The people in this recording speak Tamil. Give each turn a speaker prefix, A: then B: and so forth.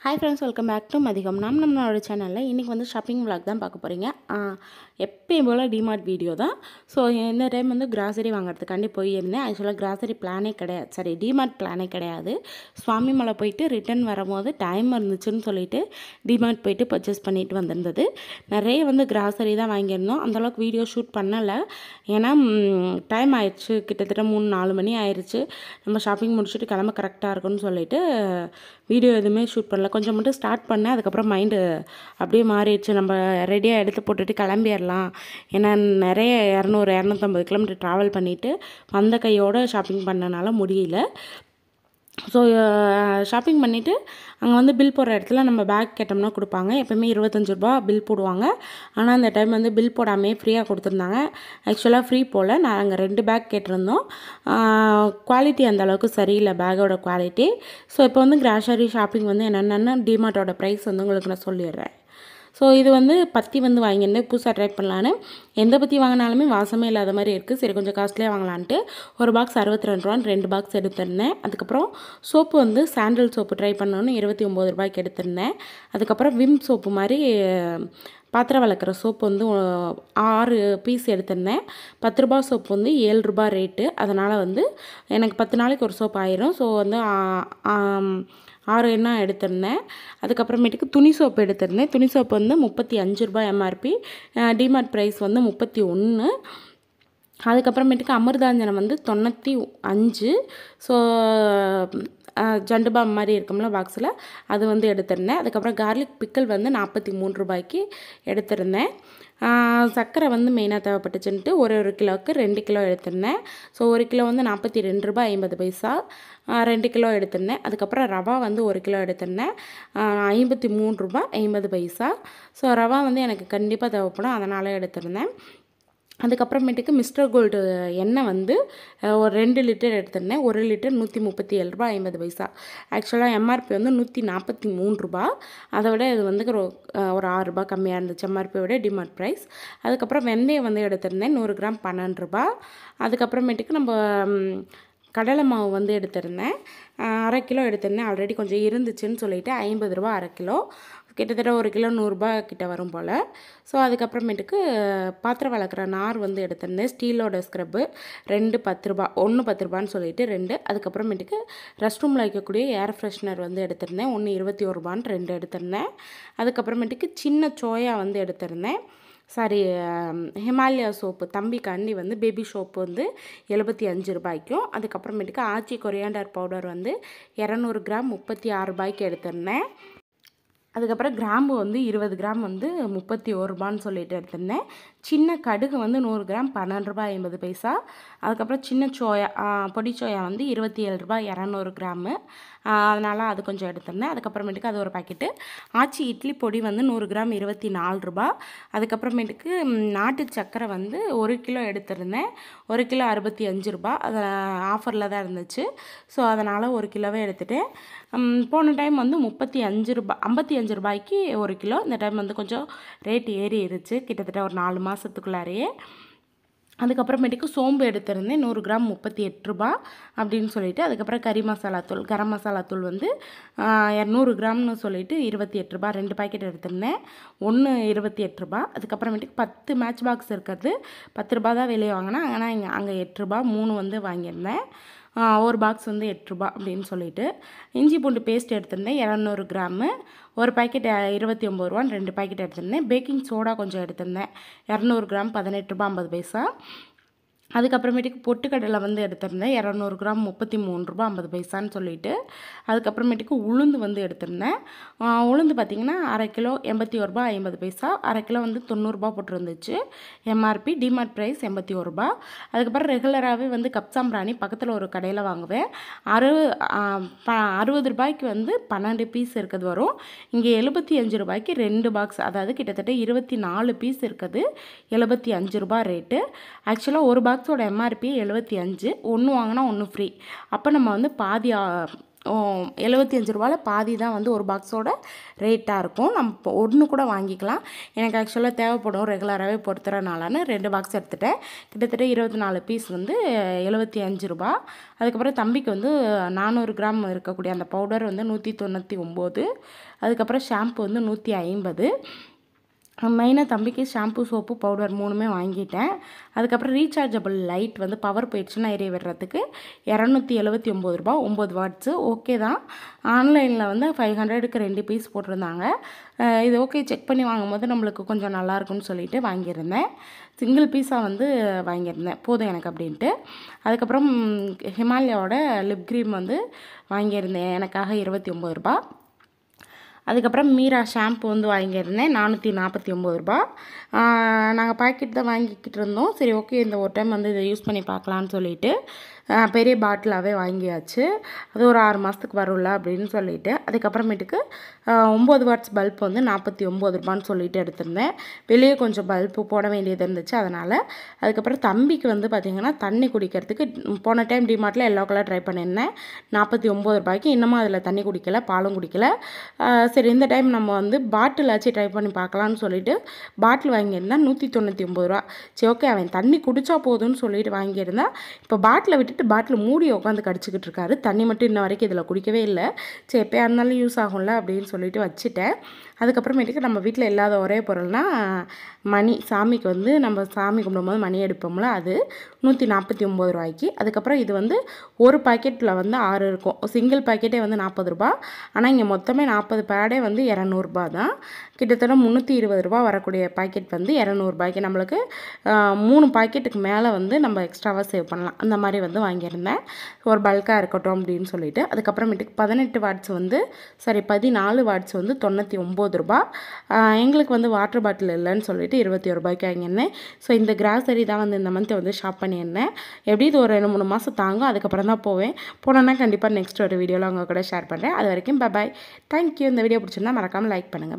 A: Hi friends, welcome back to மதிகம். நம்மளோட சேனலில் இன்றைக்கி வந்து ஷாப்பிங் விளாக் தான் பார்க்க போகிறீங்க. எப்பயும் போல் டிமார்ட் வீடியோ தான். ஸோ இந்த டைம் வந்து கிராசரி வாங்குறதுக்காண்டி போயிருந்தேன். ஆக்சுவலாக கிராசரி பிளானே கிடையாது, சரி டிமார்ட் பிளானே கிடையாது. சுவாமி மலை போயிட்டு ரிட்டன் வரும்போது டைம் இருந்துச்சுன்னு சொல்லிட்டு டிமார்ட் போயிட்டு பர்ச்சேஸ் பண்ணிட்டு வந்திருந்தது. நிறைய வந்து கிராசரி தான் வாங்கியிருந்தோம். அந்தளவுக்கு வீடியோ ஷூட் பண்ணலை, ஏன்னா டைம் ஆயிடுச்சு, கிட்டத்தட்ட 3-4 மணி ஆயிடுச்சு. நம்ம ஷாப்பிங் முடிச்சுட்டு கிளம்ப கரெக்டாக இருக்குன்னு சொல்லிட்டு வீடியோ எதுவுமே ஷூட் பண்ணல. கொஞ்சம் மட்டும் ஸ்டார்ட் பண்ணேன், அதுக்கப்புறம் மைண்டு அப்படியே மாறிடுச்சு. நம்ம ரெடியாக எடுத்து போட்டுட்டு கிளம்பிடலாம், ஏன்னா நிறைய 200-250 கிலோமீட்டர் ட்ராவல் பண்ணிவிட்டு வந்த கையோடு ஷாப்பிங் பண்ணனால முடியல. ஸோ ஷாப்பிங் பண்ணிவிட்டு அங்கே வந்து பில் போடுற இடத்துல நம்ம பேக் கேட்டோம்னா கொடுப்பாங்க. எப்போயுமே 25 ரூபா பில் போடுவாங்க. ஆனால் அந்த டைம் வந்து பில் போடாமே ஃப்ரீயாக கொடுத்துருந்தாங்க. ஆக்சுவலாக ஃப்ரீ போல் நாங்கள் 2 பேக் கேட்டிருந்தோம். குவாலிட்டி அந்த அளவுக்கு சரியில்லை, பேக்கோட குவாலிட்டி. ஸோ இப்போ வந்து கிராசரி ஷாப்பிங் வந்து என்னென்னா டிமார்ட்டோட ப்ரைஸ் வந்து உங்களுக்கு நான் சொல்லிடுறேன். ஸோ இது வந்து பத்தி வந்து வாங்கியிருந்தேன், புதுசாக ட்ரை பண்ணலான்னு. எந்த பற்றி வாங்கினாலுமே வாசமே இல்லாத மாதிரி இருக்குது. சரி கொஞ்சம் காஸ்ட்லியாக வாங்கலான்ட்டு ஒரு பாக்ஸ் 62 ரூபான்னு 2 பாக்ஸ் எடுத்திருந்தேன். அதுக்கப்புறம் சோப்பு வந்து சாண்டில் சோப்பு ட்ரை பண்ணோன்னு 29 ரூபாய்க்கு எடுத்திருந்தேன். அதுக்கப்புறம் விம் சோப்பு மாதிரி பாத்திரம் விளக்குற சோப்பு வந்து 6 பீஸ் எடுத்திருந்தேன். 10 ரூபா சோப்பு வந்து 7 ரூபா ரேட்டு. அதனால் வந்து எனக்கு 10 நாளைக்கு ஒரு சோப்பு ஆயிரும். ஸோ வந்து 6 எண்ணெய் எடுத்திருந்தேன். அதுக்கப்புறமேட்டுக்கு துணி சோப்பு எடுத்திருந்தேன். துணி சோப்பு வந்து 35 ரூபாய் எம்ஆர்பி, டிமார்ட் ப்ரைஸ் வந்து 31. அதுக்கப்புறமேட்டுக்கு அமிர்தாஞ்சனம் வந்து 95. ஸோ ஜண்டு பாம் மாதிரி இருக்கும்ல பாக்ஸில், அது வந்து எடுத்திருந்தேன். அதுக்கப்புறம் கார்லிக் பிக்கல் வந்து 43 ரூபாய்க்கு எடுத்திருந்தேன். சர்க்கரை வந்து மெயினாக தேவைப்பட்டுச்சுன்ட்டு ஒரு கிலோவுக்கு 2 கிலோ எடுத்திருந்தேன். ஸோ 1 கிலோ வந்து 42 ரூபாய் 50 பைசா, 2 கிலோ எடுத்திருந்தேன். அதுக்கப்புறம் ரவா வந்து 1 கிலோ எடுத்திருந்தேன், 53 ரூபாய் 50 பைசா. ஸோ ரவா வந்து எனக்கு கண்டிப்பாக தேவைப்படும், அதனால் எடுத்திருந்தேன். அதுக்கப்புறமேட்டுக்கு மிஸ்டர் கோல்டு எண்ணெய் வந்து ஒரு 2 லிட்டர் எடுத்திருந்தேன். 1 லிட்டர் 137 ரூபாய் 50 பைசா. ஆக்சுவலாக எம்ஆர்பி வந்து 143 ரூபா. அதை விட இது வந்து ஒரு 6 ரூபா கம்மியாக இருந்துச்சு எம்ஆர்பியை விட டிமார்ட் ப்ரைஸ். அதுக்கப்புறம் வெந்தயம் வந்து எடுத்திருந்தேன், 100 கிராம் 12 ரூபா. அதுக்கப்புறமேட்டுக்கு நம்ம கடலை மாவு வந்து எடுத்திருந்தேன், 1/2 கிலோ எடுத்திருந்தேன். ஆல்ரெடி கொஞ்சம் இருந்துச்சுன்னு சொல்லிவிட்டு 50 ரூபா 1/2 கிலோ, கிட்டத்தட்ட 1 கிலோ 100 ரூபா கிட்ட வரும் போல். ஸோ அதுக்கப்புறமேட்டுக்கு பாத்திரம் வளர்க்குற நார் வந்து எடுத்திருந்தேன், ஸ்டீலோட ஸ்க்ரப்பு 2 10 ரூபா, 1 10 ரூபான்னு சொல்லிட்டு 2. அதுக்கப்புறமேட்டுக்கு ரெஸ்ட் ரூமில் வைக்கக்கூடிய ஏர் ஃப்ரெஷ்னர் வந்து எடுத்திருந்தேன், 1 21 ரூபான்னு 2 எடுத்திருந்தேன். அதுக்கப்புறமேட்டுக்கு சின்ன சோயா வந்து எடுத்திருந்தேன். சாரி, ஹிமாலயா சோப்பு தம்பிக்காண்டி வந்து பேபி சோப்பு வந்து 75 ரூபாய்க்கும். அதுக்கப்புறமேட்டுக்கு ஆச்சி கொரியாண்டர் பவுடர் வந்து 200 கிராம் 36 ரூபாய்க்கு எடுத்திருந்தேன். அதுக்கப்புறம் கிராம்பு வந்து 20 கிராம் வந்து 31 ரூபான்னு சொல்லிட்டு எடுத்திருந்தேன். சின்ன கடுகு வந்து 100 கிராம் 12 ரூபாய் 50 பைசா. அதுக்கப்புறம் சின்ன சோயா, பொடி சோயா வந்து 27 ரூபாய் 200 கிராமு, அதனால் அது கொஞ்சம் எடுத்திருந்தேன். அதுக்கப்புறமேட்டுக்கு அது ஒரு பாக்கெட்டு. ஆச்சி இட்லி பொடி வந்து 100 கிராம் 24 ரூபா. அதுக்கப்புறமேட்டுக்கு நாட்டு சக்கரை வந்து 1 கிலோ எடுத்திருந்தேன், 1 கிலோ 65 ரூபா. அது ஆஃபரில் தான் இருந்துச்சு. ஸோ அதனால் 1 கிலோவே எடுத்துகிட்டேன். போன டைம் வந்து 55 ரூபாய்க்கு 1 கிலோ. இந்த டைம் வந்து கொஞ்சம் ரேட் ஏறிடுச்சு, கிட்டத்தட்ட ஒரு 4 மாதத்துக்குள்ளாரையே. அதுக்கப்புறமேட்டுக்கு சோம்பு எடுத்திருந்தேன், 100 கிராம் 38 ரூபா அப்படின்னு சொல்லிட்டு. அதுக்கப்புறம் கறி மசாலா தூள், கரம் மசாலா தூள் வந்து 100 கிராம்னு சொல்லிட்டு 28 ரூபா, 2 பாக்கெட் எடுத்திருந்தேன், 1 28 ரூபா. அதுக்கப்புறமேட்டுக்கு 10 மேட்ச் பாக்ஸ் இருக்கிறது 10 ரூபா தான் வெளியே வாங்கினேன், ஆனால் அங்கே 8 ரூபா 3 வந்து வாங்கியிருந்தேன். ஒரு பாக்ஸ் வந்து 8 ரூபா அப்படின்னு சொல்லிட்டு. இஞ்சி பூண்டு பேஸ்ட் எடுத்திருந்தேன் 200 கிராமு, ஒரு பாக்கெட் 29 ரூபான்னு 2 பாக்கெட் எடுத்திருந்தேன். பேக்கிங் சோடா கொஞ்சம் எடுத்திருந்தேன், 200 கிராம் 18 ரூபா 50 பைசா. அதுக்கப்புறமேட்டுக்கு பொட்டுக்கடலை வந்து எடுத்திருந்தேன், 200 கிராம் 33 ரூபா 50 பைசான்னு சொல்லிட்டு. அதுக்கப்புறமேட்டுக்கு உளுந்து வந்து எடுத்திருந்தேன். உளுந்து பார்த்திங்கன்னா 1/2 கிலோ 81 ரூபா 50 பைசா, 1/2 கிலோ வந்து 90 ரூபா போட்டிருந்துச்சு எம்ஆர்பி, டிமார்ட் ப்ரைஸ் 84 ரூபா. அதுக்கப்புறம் ரெகுலராகவே வந்து கப் சாம்பிராணி பக்கத்தில் ஒரு கடையில் வாங்குவேன், 60 ரூபாய்க்கு வந்து 12 பீஸ் இருக்கிறது வரும். இங்கே 75 ரூபாய்க்கு 2 பாக்ஸ், அதாவது கிட்டத்தட்ட 24 பீஸ் இருக்குது, 75 ரூபா ரேட்டு. ஆக்சுவலாக ஒரு பாக்ஸோட எம்ஆர்பி 75, ஒன்று வாங்கினா ஒன்று ஃப்ரீ. அப்போ நம்ம வந்து பாதி ரூ. 75 பாதி தான் வந்து ஒரு பாக்ஸோட ரேட்டாக இருக்கும். நம்ம ஒன்று கூட வாங்கிக்கலாம். எனக்கு ஆக்சுவலாக தேவைப்படும் ரெகுலராகவே பொறுத்துறனாலன்னு 2 பாக்ஸ் எடுத்துட்டேன். கிட்டத்தட்ட 24 பீஸ் வந்து ரூ. 75. அதுக்கப்புறம் தம்பிக்கு வந்து 400 கிராம் இருக்கக்கூடிய அந்த பவுடர் வந்து 199. அதுக்கப்புறம் ஷாம்பு வந்து 150. மெயினாக தம்பிக்கு ஷாம்பு சோப்பு பவுடர் 3மே வாங்கிட்டேன். அதுக்கப்புறம் ரீசார்ஜபிள் லைட் வந்து பவர் போயிடுச்சுன்னா எரிய விடுறதுக்கு ரூ. 279 9 வாட்ஸு ஓகே தான். ஆன்லைனில் வந்து 500க்கு 2 பீஸ் போட்டிருந்தாங்க. இது ஓகே செக் பண்ணி வாங்கும்போது நம்மளுக்கு கொஞ்சம் நல்லாயிருக்குன்னு சொல்லிட்டு வாங்கியிருந்தேன். சிங்கிள் பீஸாக வந்து வாங்கியிருந்தேன், போதும் எனக்கு அப்படின்ட்டு. அதுக்கப்புறம் ஹிமாலயாவோட லிப் க்ரீம் வந்து வாங்கியிருந்தேன் எனக்காக ரூ. 29. அதுக்கப்புறம் மீரா ஷாம்பு வந்து வாங்கியிருந்தேன் ரூ. 449. நாங்கள் பாக்கெட் தான் வாங்கிக்கிட்டு இருந்தோம். சரி ஓகே இந்த ஒரு டைம் வந்து இதை யூஸ் பண்ணி பார்க்கலான்னு சொல்லிட்டு பெரிய பாட்டிலாகவே வாங்கியாச்சு. அது ஒரு 6 மாதத்துக்கு வரும்ல அப்படின்னு சொல்லிட்டு. அதுக்கப்புறமேட்டுக்கு 9 வாட்ஸ் பல்ப் வந்து ரூ. 49 சொல்லிட்டு எடுத்திருந்தேன். வெளியே கொஞ்சம் பல்ப்பு போட வேண்டியது இருந்துச்சு அதனால். அதுக்கப்புறம் தம்பிக்கு வந்து பார்த்திங்கன்னா தண்ணி குடிக்கிறதுக்கு போன டைம் டிமார்ட்டில் எல்லோ கலர் ட்ரை பண்ணியிருந்தேன் ரூ. 49. இன்னமும் அதில் தண்ணி குடிக்கலை, பாலும் குடிக்கலை. சரி இந்த டைம் நம்ம வந்து பாட்டில் ஆச்சு ட்ரை பண்ணி பார்க்கலான்னு சொல்லிட்டு பாட்டில் வாங்கியிருந்தேன் ரூ. 199. சரி ஓகே அவன் தண்ணி குடித்தா போதும்னு சொல்லிட்டு வாங்கியிருந்தேன். இப்போ பாட்டிலை விட்டுட்டு பாட்டில் மூடி உட்காந்து கடிச்சிக்கிட்டு இருக்காரு. தண்ணி மட்டும் இன்ன வரைக்கும் இதில் குடிக்கவே இல்லை. சரி எப்போயா இருந்தாலும் யூஸ் ஆகும்ல அப்படின்னு சொல்லிட்டு வச்சுட்டேன். அதுக்கப்புறமேட்டுக்கு நம்ம வீட்டில் இல்லாத ஒரே பொருள்னால் மணி. சாமிக்கு வந்து நம்ம சாமி கும்பிடும்போது மணி எடுப்போம்ல, அது ரூ. 149. அதுக்கப்புறம் இது வந்து ஒரு பாக்கெட்டில் வந்து 6 இருக்கும். சிங்கிள் பாக்கெட்டே வந்து ரூ. 40. ஆனால் இங்கே மொத்தமே 40 பேடே வந்து ரூ. 200 தான். கிட்டத்தட்ட ரூ. 320 வரக்கூடிய பாக்கெட் வந்து ரூ. 200 நம்மளுக்கு 3 பாக்கெட்டுக்கு மேலே வந்து நம்ம எக்ஸ்ட்ராவாக சேவ் பண்ணலாம். அந்த மாதிரி வந்து வாங்கியிருந்தேன், ஒரு பல்காக இருக்கட்டும் அப்படின்னு சொல்லிட்டு. அதுக்கப்புறமேட்டுக்கு 14 வாட்ஸ் வந்து 14 வாட்ஸ் வந்து ரூ. 99. எங்களுக்கு வந்து வாட்டர் பாட்டில் இல்லைன்னு சொல்லிட்டு ரூ. 21 வாங்கியிருந்தேன். ஸோ இந்த கிராசரி தான் வந்து இந்த மந்த் வந்து ஷாப் பண்ணியிருந்தேன். எப்படி இது ஒரு 2-3 மாதம் தாங்கும், அதுக்கப்புறம் தான் போவேன். போனோன்னா கண்டிப்பாக நெக்ஸ்ட் ஒரு வீடியோவில் உங்கள் கூட ஷேர் பண்ணுறேன். அது வரைக்கும் பாய். தேங்க்யூ. இந்த வீடியோ பிடிச்சிருந்தா மறக்காமல் லைக் பண்ணுங்கள்.